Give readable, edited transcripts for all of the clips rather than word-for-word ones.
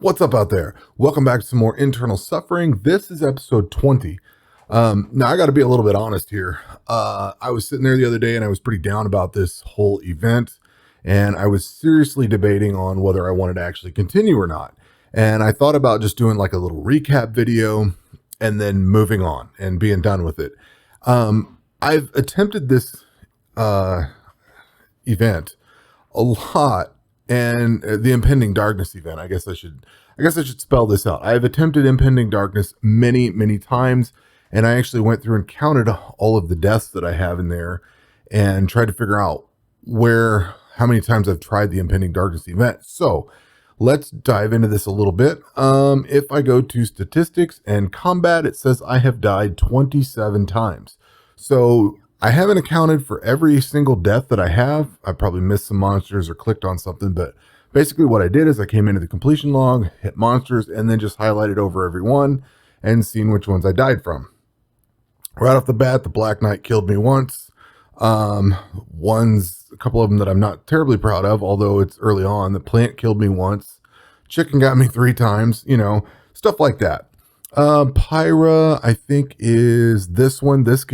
What's up out there? Welcome back to some more internal suffering. This is episode 20. Now I got to be a little bit honest here. I was sitting there the other day and I was pretty down about this whole event, and I was seriously debating on whether I wanted to actually continue or not. And I thought about just doing like a little recap video and then moving on and being done with it. I've attempted this event a lot, and the impending darkness event. I guess I should spell this out. I've attempted impending darkness many times, and I actually went through and counted all of the deaths that I have in there and tried to figure out how many times I've tried the impending darkness event. So let's dive into this a little bit. If I go to statistics and combat, it says I have died 27 times. So I haven't accounted for every single death that I have. I probably missed some monsters or clicked on something, but basically what I did is I came into the completion log, hit monsters, and then just highlighted over every one and seen which ones I died from. Right off the bat, the Black Knight killed me once. A couple of them that I'm not terribly proud of, although it's early on. The Plant killed me once. Chicken got me 3 times, stuff like that. Pyra, I think, is this one. This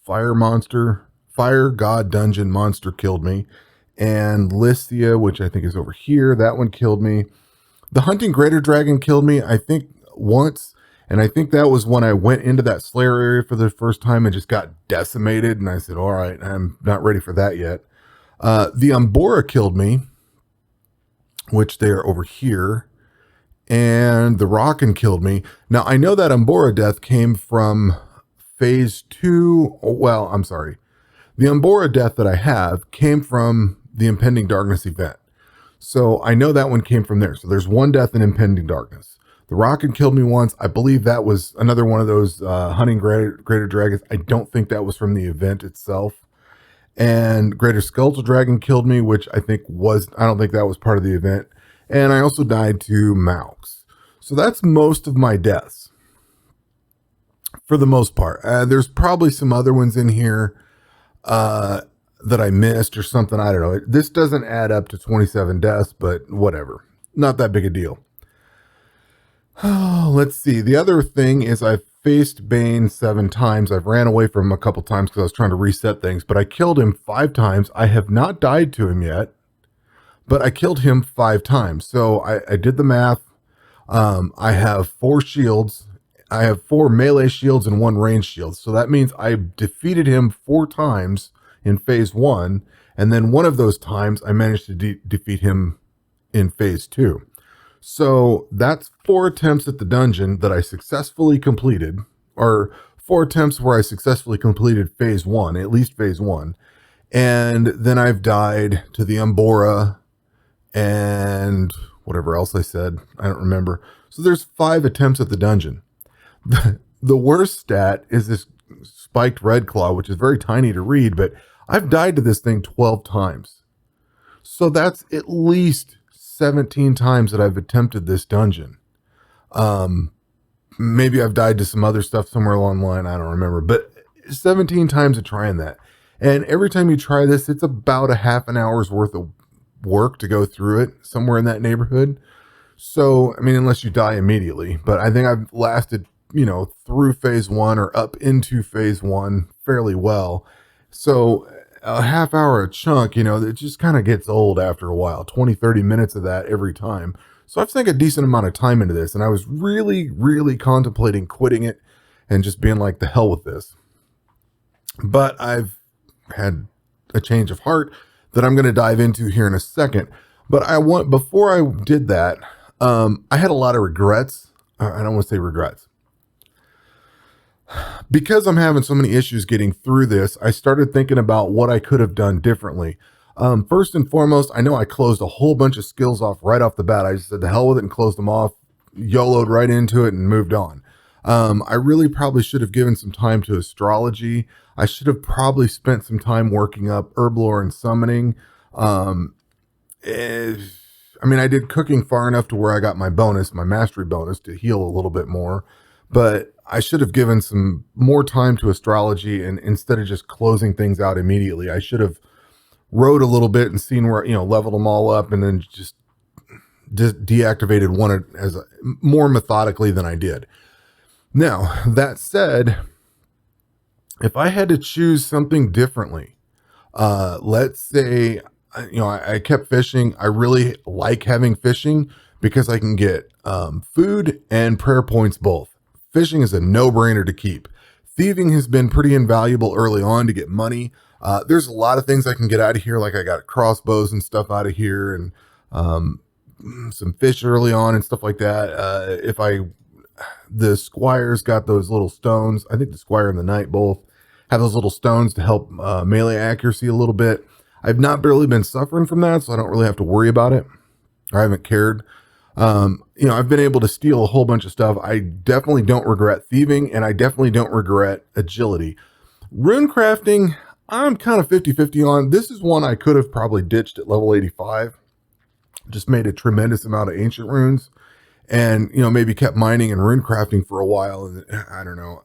Fire God Dungeon monster killed me. And Lycia, which I think is over here, that one killed me. The Hunting Greater Dragon killed me, I think, once. And I think that was when I went into that Slayer area for the first time and just got decimated. And I said, all right, I'm not ready for that yet. The Umbora killed me, which they are over here. And the Rockin' killed me. Now, I know that Umbora death came from phase 2. Well, I'm sorry. The Umbora death that I have came from the Impending Darkness event. So I know that one came from there. So there's one death in Impending Darkness. The Rockin' killed me once. I believe that was another one of those Hunting Greater Dragons. I don't think that was from the event itself. And Greater Skeletal Dragon killed me, which I don't think that was part of the event. And I also died to Maux. So that's most of my deaths, for the most part. There's probably some other ones in here that I missed or something. I don't know. This doesn't add up to 27 deaths, but whatever. Not that big a deal. Oh, let's see. The other thing is I've faced Bane 7 times. I've ran away from him a couple times because I was trying to reset things, but I killed him 5 times. I have not died to him yet, but I killed him 5 times. So I did the math. I have 4 shields. I have 4 melee shields and 1 range shield. So that means I defeated him 4 times in phase 1. And then one of those times I managed to defeat him in phase 2. So that's 4 attempts at the dungeon that I successfully completed, or 4 attempts where I successfully completed phase 1, at least phase 1. And then I've died to the Umbora and whatever else I said. I don't remember. So there's 5 attempts at the dungeon. The worst stat is this spiked red claw, which is very tiny to read, but I've died to this thing 12 times. So that's at least 17 times that I've attempted this dungeon. Maybe I've died to some other stuff somewhere along the line. I don't remember, but 17 times of trying that. And every time you try this, it's about a half an hour's worth of work to go through it, somewhere in that neighborhood. So, I mean, unless you die immediately, but I think I've lasted, through phase 1 or up into phase 1 fairly well. So a half hour a chunk, it just kind of gets old after a while, 20-30 minutes of that every time. So I've sunk a decent amount of time into this, and I was really contemplating quitting it and just being like, the hell with this. But I've had a change of heart that I'm going to dive into here in a second. But before I did that, I had a lot of regrets. I don't want to say regrets. Because I'm having so many issues getting through this, I started thinking about what I could have done differently. First and foremost, I know I closed a whole bunch of skills off right off the bat. I just said the hell with it and closed them off, YOLO'd right into it and moved on. I really probably should have given some time to astrology. I should have probably spent some time working up herblore and summoning. I did cooking far enough to where I got my mastery bonus to heal a little bit more, but I should have given some more time to astrology, and instead of just closing things out immediately, I should have rode a little bit and seen where, leveled them all up and then just deactivated one as more methodically than I did. Now, that said, if I had to choose something differently, let's say, I kept fishing. I really like having fishing because I can get food and prayer points both. Fishing is a no-brainer to keep. Thieving has been pretty invaluable early on to get money. There's a lot of things I can get out of here, like I got crossbows and stuff out of here, and some fish early on and stuff like that. The squires got those little stones. I think the squire and the knight both have those little stones to help melee accuracy a little bit. I've not really been suffering from that, so I don't really have to worry about it. I haven't cared. I've been able to steal a whole bunch of stuff. I definitely don't regret thieving, and I definitely don't regret agility. Rune crafting, I'm kind of 50-50 on. This is one I could have probably ditched at level 85. Just made a tremendous amount of ancient runes, and maybe kept mining and rune crafting for a while, and I don't know,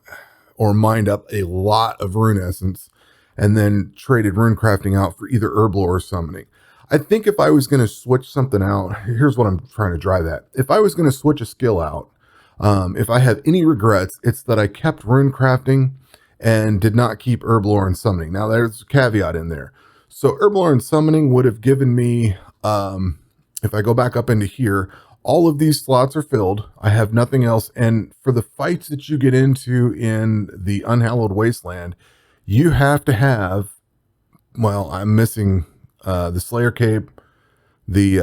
or mined up a lot of rune essence and then traded rune crafting out for either herblore or summoning. I think if I was going to switch something out, here's what I'm trying to drive at. If I was going to switch a skill out, if I have any regrets, it's that I kept rune crafting and did not keep herblore and summoning. Now there's a caveat in there. So herblore and summoning would have given me, if I go back up into here, all of these slots are filled. I have nothing else. And for the fights that you get into in the Unhallowed Wasteland, you have to have, well, I'm missing the Slayer Cape, the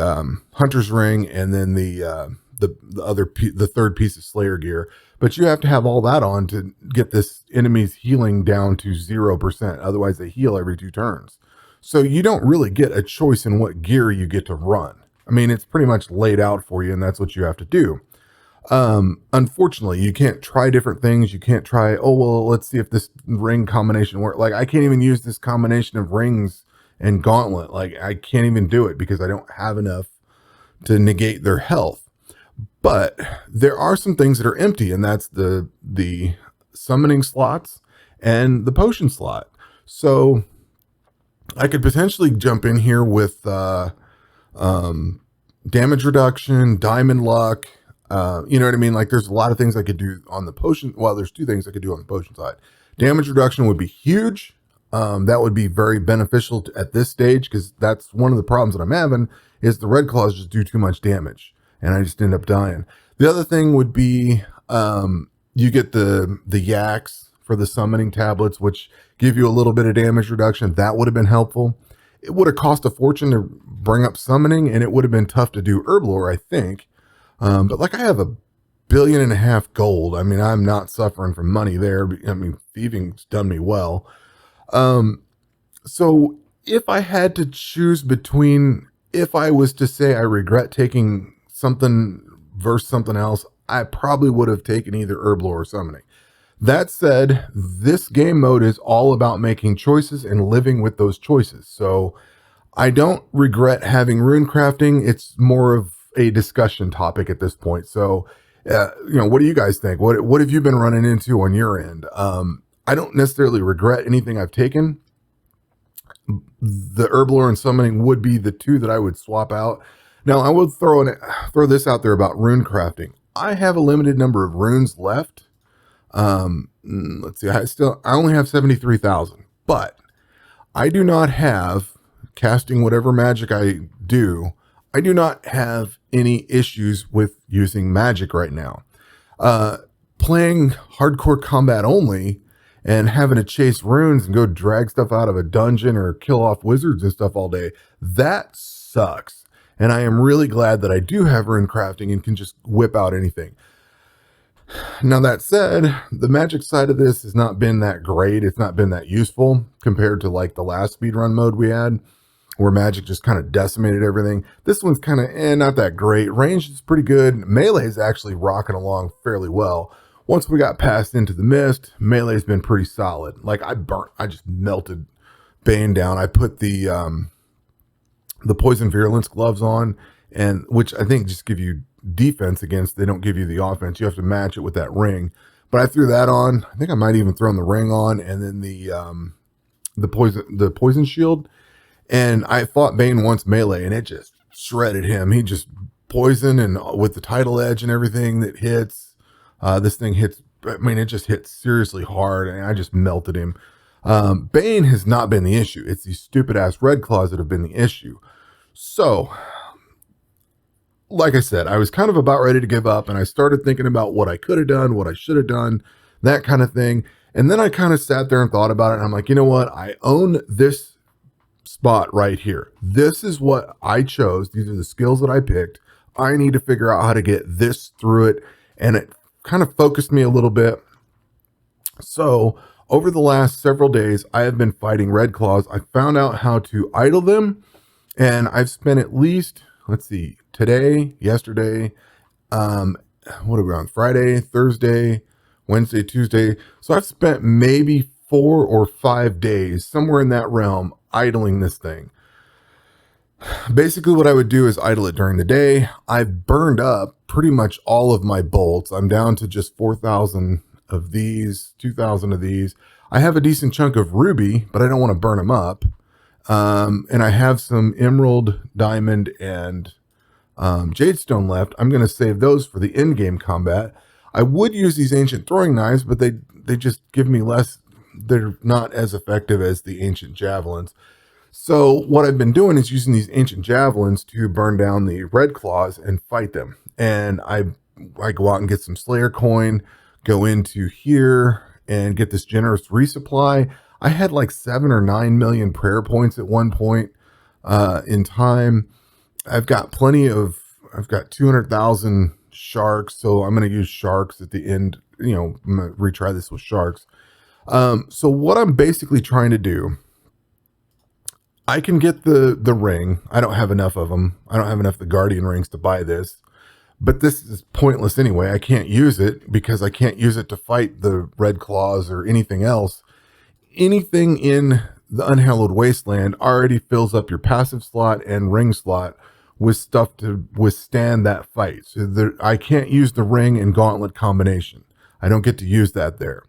Hunter's Ring, and then the third piece of Slayer gear. But you have to have all that on to get this enemy's healing down to 0%. Otherwise, they heal every 2 turns. So you don't really get a choice in what gear you get to run. I mean, it's pretty much laid out for you, and that's what you have to do. Unfortunately, you can't try different things. You can't try, oh, well, let's see if this ring combination works. Like, I can't even use this combination of rings and gauntlet. Like, I can't even do it because I don't have enough to negate their health. But there are some things that are empty, and that's the summoning slots and the potion slot. So I could potentially jump in here with damage reduction, diamond luck. You know what I mean? Like, there's a lot of things I could do on the potion. Well, there's 2 things I could do on the potion side. Damage reduction would be huge. That would be very beneficial at this stage, because that's one of the problems that I'm having is the red claws just do too much damage and I just end up dying. The other thing would be you get the yaks for the summoning tablets, which give you a little bit of damage reduction. That would have been helpful. It would have cost a fortune to bring up summoning, and it would have been tough to do herblore, I think. But like, I have $1.5 billion gold. I mean, I'm not suffering from money there. I mean, thieving's done me well. So if I had to choose between, if I was to say I regret taking something versus something else, I probably would have taken either herblore or summoning. That said, this game mode is all about making choices and living with those choices. So I don't regret having rune crafting. It's more of a discussion topic at this point. So, what do you guys think? What have you been running into on your end? I don't necessarily regret anything I've taken. The herblore and summoning would be the 2 that I would swap out. Now, I would throw this out there about rune crafting. I have a limited number of runes left. Let's see, I only have 73,000, but I do not have, casting whatever magic I do not have any issues with using magic right now. Playing hardcore combat only and having to chase runes and go drag stuff out of a dungeon or kill off wizards and stuff all day, that sucks. And I am really glad that I do have rune crafting and can just whip out anything. Now, that said, the magic side of this has not been that great. It's not been that useful compared to like the last speedrun mode we had, where magic just kind of decimated everything. This one's kind of not that great. Range is pretty good. Melee is actually rocking along fairly well. Once we got past into the mist, melee's been pretty solid. Like, I just melted Bane down. I put the poison virulence gloves on, and which I think just give you defense against, they don't give you the offense. You have to match it with that ring. But I threw that on. I think I might even thrown the ring on, and then the poison shield. And I fought Bane once melee, and it just shredded him. He just poison and with the tidal edge and everything that hits, this thing hits. I mean, it just hits seriously hard, and I just melted him. Bane has not been the issue. It's these stupid ass red claws that have been the issue. So, like I said, I was kind of about ready to give up, and I started thinking about what I could have done, what I should have done, that kind of thing. And then I kind of sat there and thought about it, and I'm like, you know what? I own this spot right here. This is what I chose. These are the skills that I picked. I need to figure out how to get this through it. And it kind of focused me a little bit. So over the last several days, I have been fighting red claws. I found out how to idle them, and I've spent at least, let's see, today, yesterday, what are we on? Friday, Thursday, Wednesday, Tuesday. So I've spent maybe 4 or 5 days, somewhere in that realm, idling this thing. Basically what I would do is idle it during the day. I've burned up pretty much all of my bolts. I'm down to just 4,000 of these, 2,000 of these. I have a decent chunk of ruby, but I don't want to burn them up. And I have some emerald, diamond, and jadestone left. I'm going to save those for the in-game combat. I would use these ancient throwing knives, but they just give me less. They're not as effective as the ancient javelins. So what I've been doing is using these ancient javelins to burn down the red claws and fight them. And I go out and get some Slayer coin, go into here and get this generous resupply. I had like 7 or 9 million prayer points at one point in time. I've got 200,000 sharks. So I'm going to use sharks at the end. You know, I'm going to retry this with sharks. So what I'm basically trying to do, I can get the ring. I don't have enough of them. I don't have enough of the guardian rings to buy this, but this is pointless anyway. I can't use it because I can't use it to fight the red claws or anything else. Anything in the Unhallowed Wasteland already fills up your passive slot and ring slot with stuff to withstand that fight. So I can't use the ring and gauntlet combination. I don't get to use that there.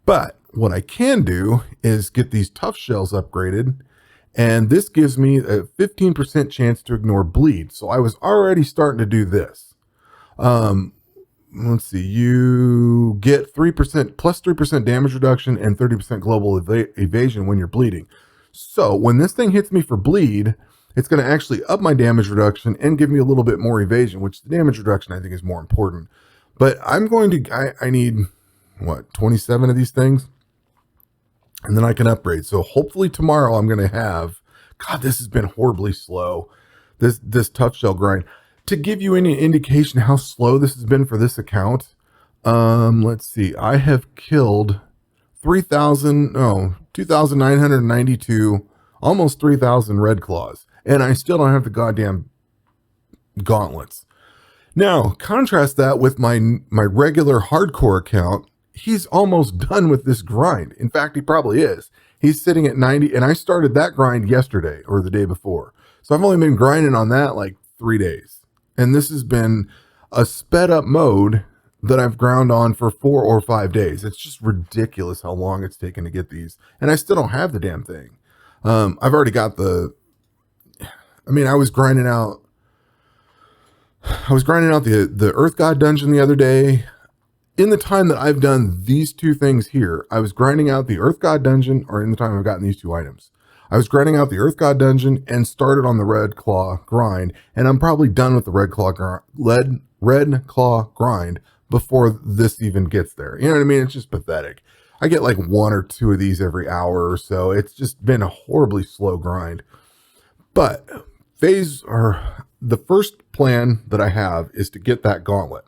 But what I can do is get these tough shells upgraded, and this gives me a 15% chance to ignore bleed. So I was already starting to do this. Let's see, you get 3% plus 3% damage reduction and 30% global evasion when you're bleeding. So when this thing hits me for bleed, it's going to actually up my damage reduction and give me a little bit more evasion, which the damage reduction I think is more important. But I'm going to, I need, what, 27 of these things? And then I can upgrade. So hopefully tomorrow I'm going to have, God, this has been horribly slow, this tough shell grind. To give you any indication how slow this has been for this account, let's see, I have killed 2,992, almost 3,000 red claws, and I still don't have the goddamn gauntlets. Now, contrast that with my regular hardcore account. He's almost done with this grind. In fact, he probably is. He's sitting at 90, and I started that grind yesterday or the day before. So I've only been grinding on that like 3 days. And this has been a sped up mode that I've ground on for 4 or 5 days. It's just ridiculous how long it's taken to get these. And I still don't have the damn thing. I've already got I was grinding out the Earth God dungeon the other day. In the time that I've done these two things here, I was grinding out the Earth God dungeon, or in the time I've gotten these two items, I was grinding out the Earth God dungeon and started on the Red Claw grind, and I'm probably done with the Red Claw grind before this even gets there. You know what I mean? It's just pathetic. I get like 1 or 2 of these every hour or so. It's just been a horribly slow grind. But the first plan that I have is to get that gauntlet.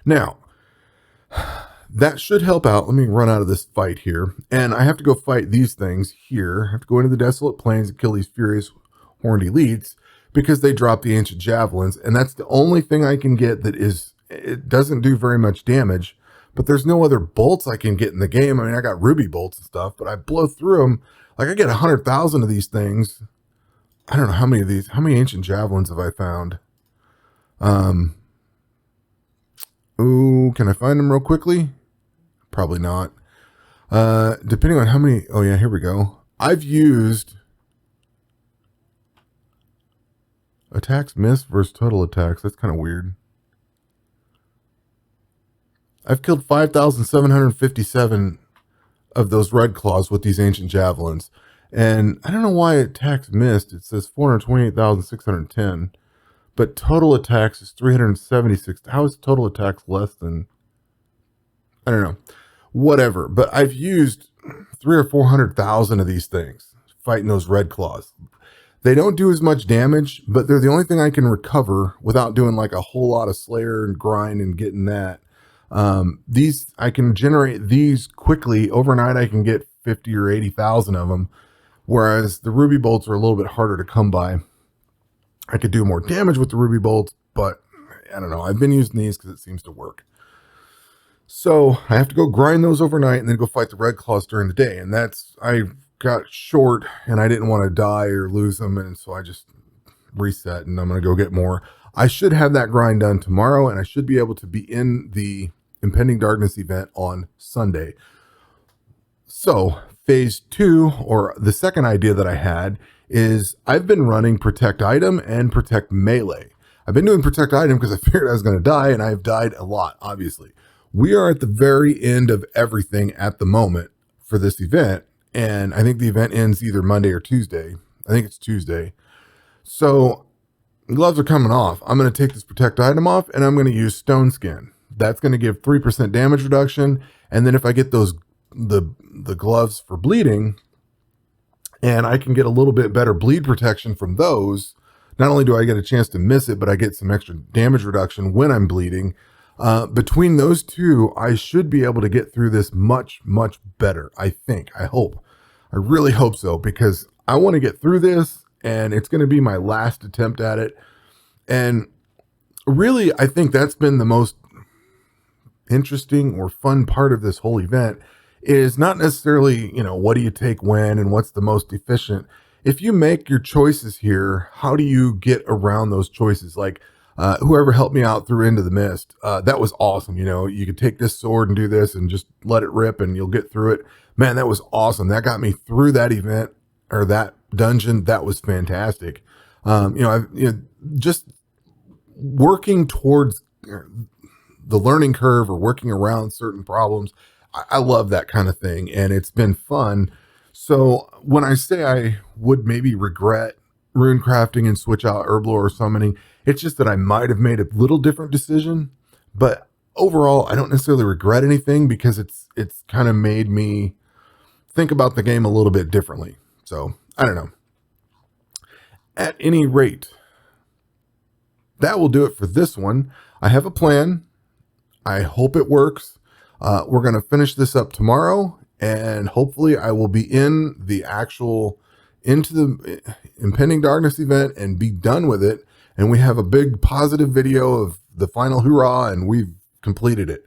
Now, that should help out. Let me run out of this fight here. And I have to go fight these things here. I have to go into the Desolate Plains and kill these furious horned elites because they drop the ancient javelins. And that's the only thing I can get it doesn't do very much damage. But there's no other bolts I can get in the game. I mean, I got ruby bolts and stuff, but I blow through them. Like I get 100,000 of these things. I don't know how many of these. How many ancient javelins have I found? Ooh, can I find them real quickly? Probably not. Depending on how many. Oh yeah, here we go. I've used Attacks missed versus total attacks. That's kind of weird. I've killed 5,757 of those red claws with these ancient javelins. And I don't know why attacks missed. It says 428,610. But total attacks is 376. How is total attacks less than... I don't know. Whatever. But I've used 300,000 or 400,000 of these things fighting those red claws. They don't do as much damage, but they're the only thing I can recover without doing like a whole lot of Slayer and grind and getting that. These, I can generate these quickly. Overnight, I can get 50 or 80,000 of them, whereas the ruby bolts are a little bit harder to come by. I could do more damage with the ruby bolts, but I don't know. I've been using these because it seems to work. So I have to go grind those overnight and then go fight the red claws during the day. And I got short and I didn't want to die or lose them. And so I just reset and I'm going to go get more. I should have that grind done tomorrow and I should be able to be in the Impending Darkness event on Sunday. So phase 2, or the second idea that I had, is I've been running Protect Item and Protect Melee. I've been doing Protect Item because I figured I was going to die, and I've died a lot, obviously. We are at the very end of everything at the moment for this event, and I think the event ends either Monday or Tuesday. I think it's Tuesday. So gloves are coming off. I'm going to take this Protect Item off, and I'm going to use Stone Skin. That's going to give 3% damage reduction, and then if I get those the gloves for bleeding, and I can get a little bit better bleed protection from those, not only do I get a chance to miss it, but I get some extra damage reduction when I'm bleeding. Between those two, I should be able to get through this much, much better. I think, I hope, I really hope so, because I want to get through this and it's going to be my last attempt at it. And really, I think that's been the most interesting or fun part of this whole event, is not necessarily, what do you take when and what's the most efficient. If you make your choices here, how do you get around those choices? Like whoever helped me out through Into the Mist, that was awesome. You could take this sword and do this and just let it rip and you'll get through it. Man, that was awesome. That got me through that event or that dungeon. That was fantastic. Just working towards the learning curve or working around certain problems. I love that kind of thing, and it's been fun. So when I say I would maybe regret rune crafting and switch out Herblore or summoning, it's just that I might have made a little different decision. But overall, I don't necessarily regret anything because it's kind of made me think about the game a little bit differently. So I don't know. At any rate, that will do it for this one. I have a plan. I hope it works. We're going to finish this up tomorrow, and hopefully I will be in the into the Impending Darkness event and be done with it. And we have a big positive video of the final hoorah, and we've completed it.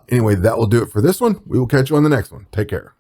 Anyway, that will do it for this one. We will catch you on the next one. Take care.